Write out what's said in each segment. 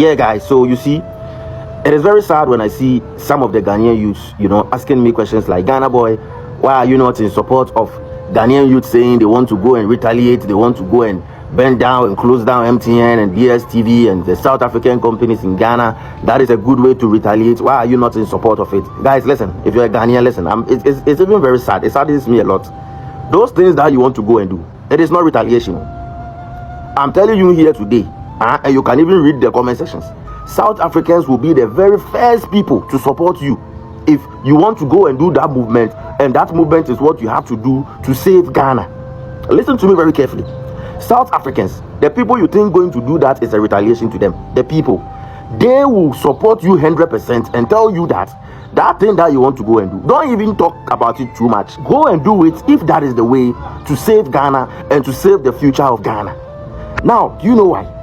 Yeah, guys, so you see, it is very sad when I see some of the Ghanaian youths, asking me questions like, Ghana boy, why are you not in support of Ghanaian youth saying they want to go and retaliate, they want to go and burn down and close down MTN and DSTV and the South African companies in Ghana? That is a good way to retaliate. Why are you not in support of it? Guys, listen, if you're a Ghanaian, listen, it's even very sad. It saddens me a lot. Those things that you want to go and do, it is not retaliation. I'm telling you here today, and you can even read the comment sections. South Africans will be the very first people to support you if you want to go and do that movement, and that movement is what you have to do to save Ghana. Listen to me very carefully. South Africans, the people you think going to do that is a retaliation to them, the people, they will support you 100% and tell you that that thing that you want to go and do, don't even talk about it too much. Go and do it if that is the way to save Ghana and to save the future of Ghana. Now, do you know why?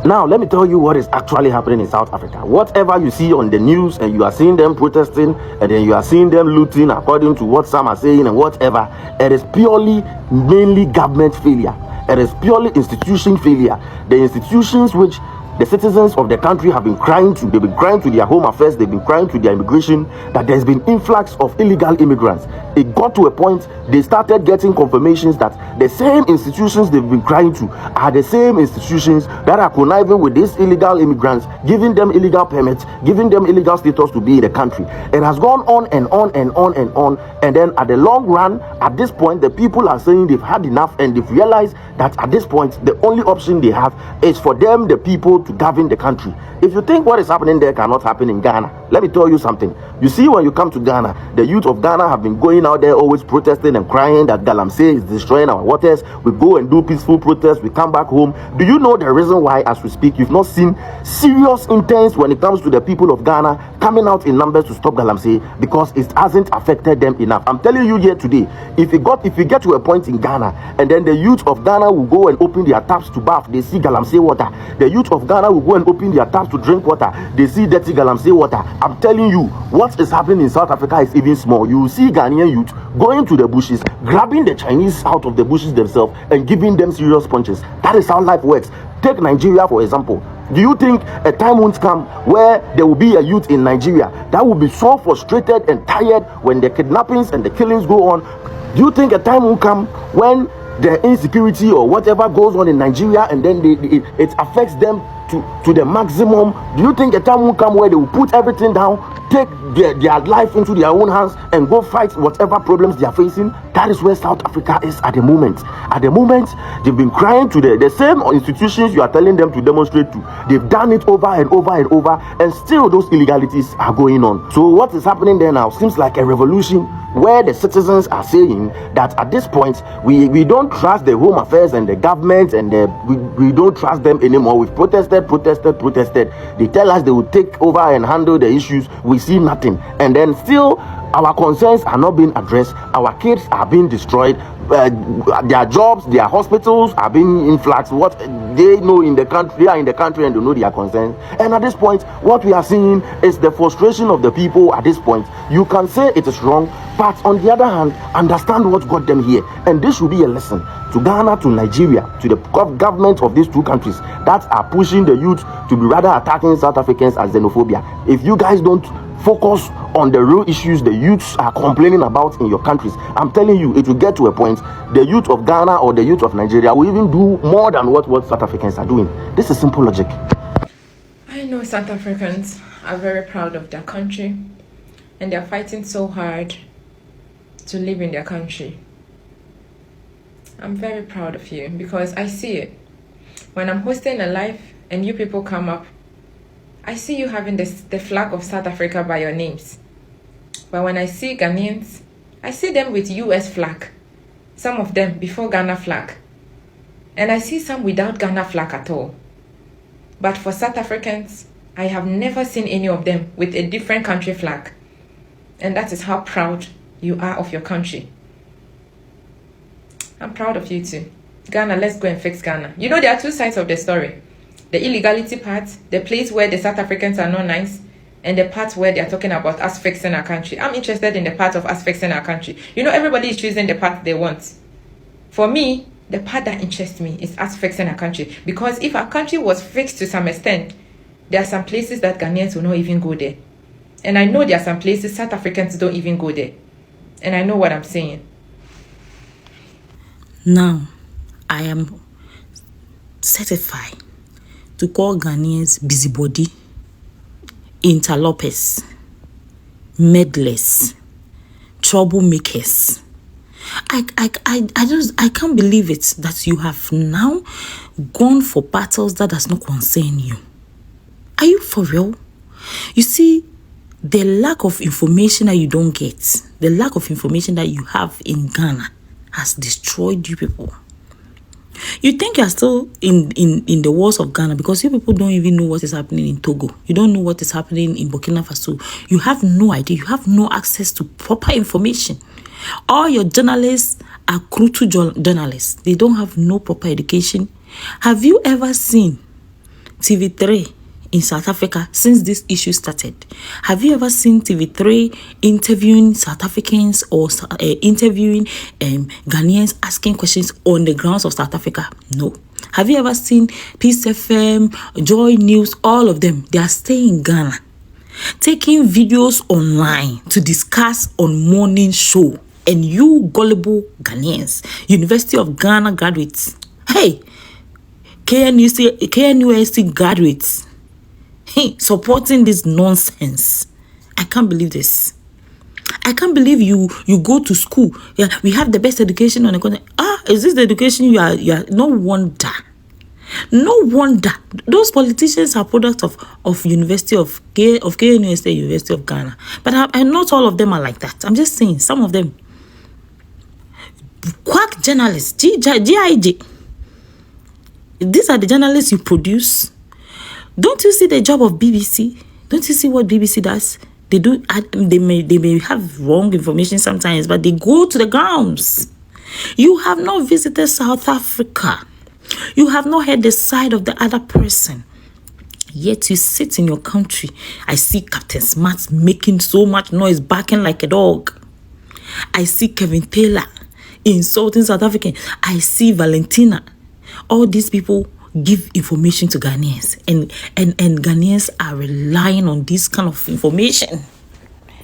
Now, let me tell you what is actually happening in South Africa. Whatever you see on the news and you are seeing them protesting and then you are seeing them looting according to what some are saying and whatever, it is purely, mainly government failure. It is purely institution failure. The institutions which the citizens of the country have been crying to, they've been crying to their home affairs, they've been crying to their immigration, that there's been influx of illegal immigrants. It got to a point, they started getting confirmations that the same institutions they've been crying to are the same institutions that are conniving with these illegal immigrants, giving them illegal permits, giving them illegal status to be in the country. It has gone on and on and on and on. And then at the long run, at this point, the people are saying they've had enough and they've realized that at this point, the only option they have is for them, the people, to govern the country. If you think what is happening there cannot happen in Ghana, let me tell you something. You see, when you come to Ghana, the youth of Ghana have been going out there always protesting and crying that Galamsey is destroying our waters. We go and do peaceful protests, we come back home. Do you know the reason why, as we speak, you've not seen serious intense when it comes to the people of Ghana coming out in numbers to stop Galamsey? Because it hasn't affected them enough. I'm telling you here today, if you get to a point in Ghana and then the youth of Ghana will go and open their taps to bath, they see Galamsey water. The youth of Ghana will go and open their taps to drink water, they see dirty Galamsey water. I'm telling you, what is happening in South Africa is even small. You will see Ghanaian youth going to the bushes, grabbing the Chinese out of the bushes themselves and giving them serious punches. That is how life works. Take Nigeria for example. Do you think a time won't come where there will be a youth in Nigeria that will be so frustrated and tired when the kidnappings and the killings go on? Do you think a time will come when the insecurity or whatever goes on in Nigeria and then it affects them to the maximum? Do you think a time will come where they will put everything down, take their life into their own hands and go fight whatever problems they are facing? That is where South Africa is at the moment. At the moment, they've been crying to the same institutions you are telling them to demonstrate to. They've done it over and over and over, and still those illegalities are going on. So what is happening there now seems like a revolution, where the citizens are saying that at this point we don't trust the home affairs and the government, and we don't trust them anymore. We've protested. They tell us they will take over and handle the issues. We see nothing, and then still our concerns are not being addressed. Our kids are being destroyed. Their jobs, their hospitals are being influxed. What they know in the country, they are in the country and they know their concerns. And at this point, what we are seeing is the frustration of the people. At this point, you can say it is wrong, but on the other hand, understand what got them here. And this should be a lesson to Ghana, to Nigeria, to the government of these two countries that are pushing the youth to be rather attacking South Africans as xenophobia. If you guys don't focus on the real issues the youths are complaining about in your countries, I'm telling you, it will get to a point the youth of Ghana or the youth of Nigeria will even do more than what South Africans are doing. This is simple logic. I know South Africans are very proud of their country and they're fighting so hard to live in their country. I'm very proud of you because I see it. When I'm hosting a live and you people come up, I see you having the flag of South Africa by your names. But when I see Ghanaians, I see them with US flag. Some of them before Ghana flag. And I see some without Ghana flag at all. But for South Africans, I have never seen any of them with a different country flag. And that is how proud you are of your country. I'm proud of you too. Ghana, let's go and fix Ghana. You know, there are two sides of the story. The illegality part, the place where the South Africans are not nice, and the part where they are talking about us fixing our country. I'm interested in the part of us fixing our country. You know, everybody is choosing the part they want. For me, The part that interests me is us fixing our country. Because if our country was fixed to some extent, there are some places that Ghanaians will not even go there. And I know there are some places South Africans don't even go there. And I know what I'm saying. Now, I am certified to call Ghanaians busybody, interlopers, meddlers, troublemakers. I can't believe it that you have now gone for battles that does not concern you. Are you for real? You see, the lack of information that you don't get, the lack of information that you have in Ghana has destroyed you people. You think you are still in the walls of Ghana because you people don't even know what is happening in Togo. You don't know what is happening in Burkina Faso. You have no idea. You have no access to proper information. All your journalists are crucial journalists. They don't have no proper education. Have you ever seen TV3 in South Africa since this issue started? Have you ever seen TV3 interviewing South Africans or interviewing Ghanaians asking questions on the grounds of South Africa? No. Have you ever seen Peace FM, Joy News, all of them? They are staying in Ghana, taking videos online to discuss on morning show. And you gullible Ghanaians, University of Ghana graduates, hey, KNUST graduates, hey, supporting this nonsense. I can't believe this. I can't believe you go to school. Yeah, we have the best education on the continent. Is this the education you are? No wonder. No wonder. Those politicians are products of University of KNUST, University of Ghana. But and not all of them are like that. I'm just saying some of them. Quack journalists, GIJ. These are the journalists you produce. Don't you see the job of BBC? Don't you see what BBC does? They do. They may have wrong information sometimes, but they go to the grounds. You have not visited South Africa. You have not heard the side of the other person. Yet you sit in your country. I see Captain Smart making so much noise, barking like a dog. I see Kevin Taylor insulting South African. I see Valentina. All these people give information to Ghanaians, and Ghanaians are relying on this kind of information.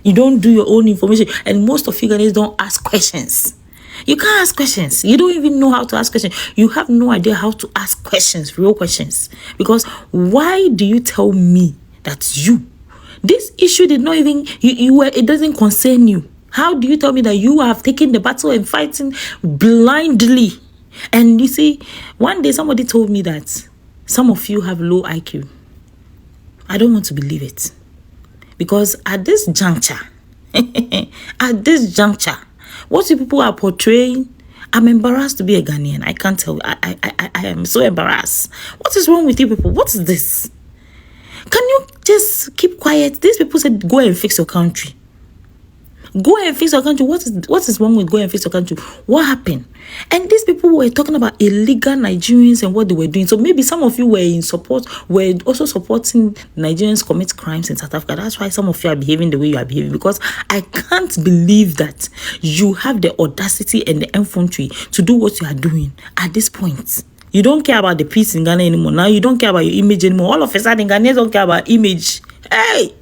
You don't do your own information, and most of you Ghanaians don't ask questions. You can't ask questions. You don't even know how to ask questions. You have no idea how to ask questions, real questions. Because why do you tell me that this issue did not even, it doesn't concern you? How do you tell me that you have taken the battle and fighting blindly? And you see, one day somebody told me that some of you have low IQ. I don't want to believe it. Because at this juncture, what you people are portraying, I'm embarrassed to be a Ghanaian. I can't tell. I am so embarrassed. What is wrong with you people? What is this? Can you just keep quiet? These people said, go and fix your country. Go and fix your country. What is wrong with go and fix your country? What happened? And these people were talking about illegal Nigerians and what they were doing. So maybe some of you were also supporting Nigerians commit crimes in South Africa. That's why some of you are behaving the way you are behaving. Because I can't believe that you have the audacity and the infantry to do what you are doing at this point. You don't care about the peace in Ghana anymore. Now you don't care about your image anymore. All of a sudden, Ghanaians don't care about image. Hey!